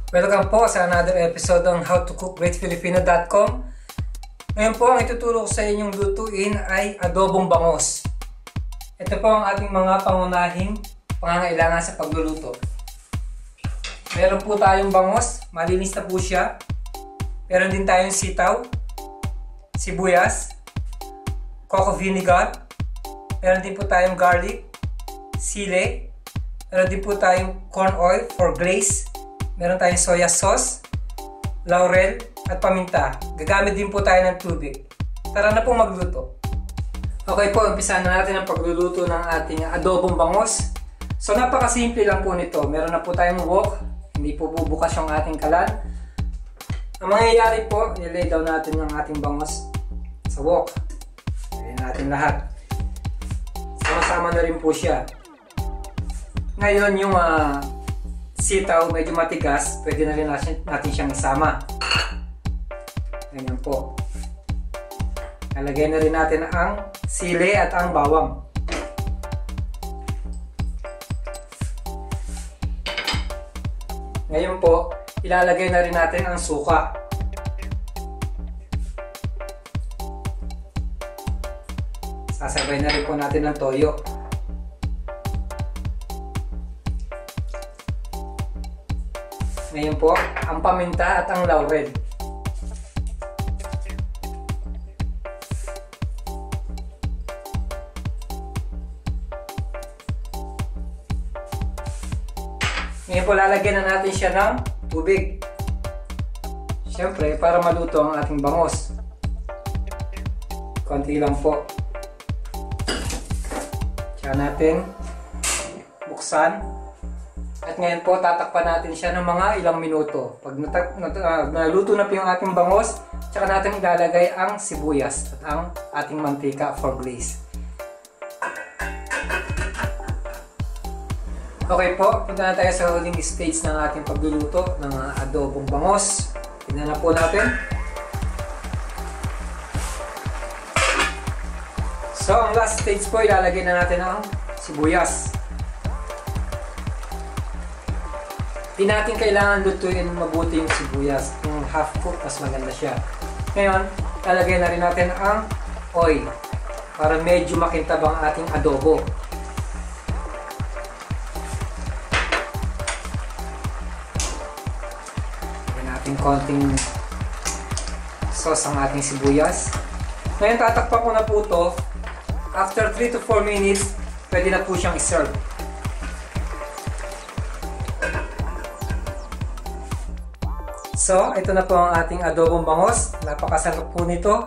Welcome po sa another episode ng howtocookgreatfilipino.com. Ngayon po ang ituturo ko sa inyong lutuin ay adobong bangos. Ito po ang ating mga pangunahing pangangailangan sa pagluluto. Meron po tayong bangos, malinis na po siya. Meron din tayong sitaw, sibuyas, coco vinegar. Meron din po tayong garlic, sili. Meron din po tayong corn oil for glaze. Meron tayong soya sauce, laurel, at paminta. Gagamit din po tayo ng tubig. Tara na po magluto. Okay po, umpisahan na natin ang pagluluto ng ating adobong bangos. So napakasimple lang po nito. Meron na po tayong wok. Hindi po bubukas yung ating kalan. Ang mangyayari po, nilay down natin yung ating bangos sa wok. Ayan natin lahat. Sama-sama na rin po siya. Ngayon yung sitaw medyo matigas, pwede na rin natin siyang isama. Ganyan po. Nalagay na rin natin ang sili at ang bawang. Ngayon po, ilalagay na rin natin ang suka. Sasabay na rin po natin ang toyo. Ngayon po, ang paminta at ang laurel. Ngayon po, lalagyan na natin siya ng tubig. Siyempre, para maluto ang ating bangos. Konti lang po. Tsaka natin buksan. At ngayon po, tatakpan natin siya ng mga ilang minuto. Pag naluto na po yung ating bangos, tsaka natin ilalagay ang sibuyas at ang ating mantika for glaze. Okay po, punta na tayo sa huling stage ng ating pagluluto ng adobong bangos. Tingnan na po natin. So, ang last stage po, ilalagay na natin ang sibuyas. Hindi natin kailangan lutuin mabuti yung sibuyas. Yung half cook, mas maganda siya. Ngayon, lalagay na rin natin ang oil para medyo makintab ang ating adobo. Lagyan natin konting sauce ang ating sibuyas. Ngayon, tatakpan ko na po ito. After 3 to 4 minutes, pwede na po siyang iserve. So, ito na po ang ating adobong bangos. Napakasarap po nito.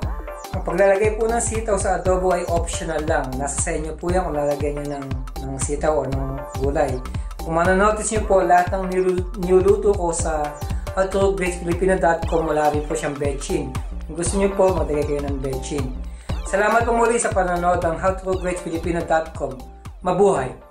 Ang paglalagay po ng sitaw sa adobo ay optional lang. Nasa sa inyo po yan kung lalagay nyo ng sitaw o ng gulay. Kung mananotice nyo po, lahat ng niluluto ko sa howtocookgreatfilipino.com, wala rin po siyang betchin. Kung gusto nyo po, maglagay kayo ng betchin. Salamat po muli sa panonood ng howtocookgreatfilipino.com. Mabuhay!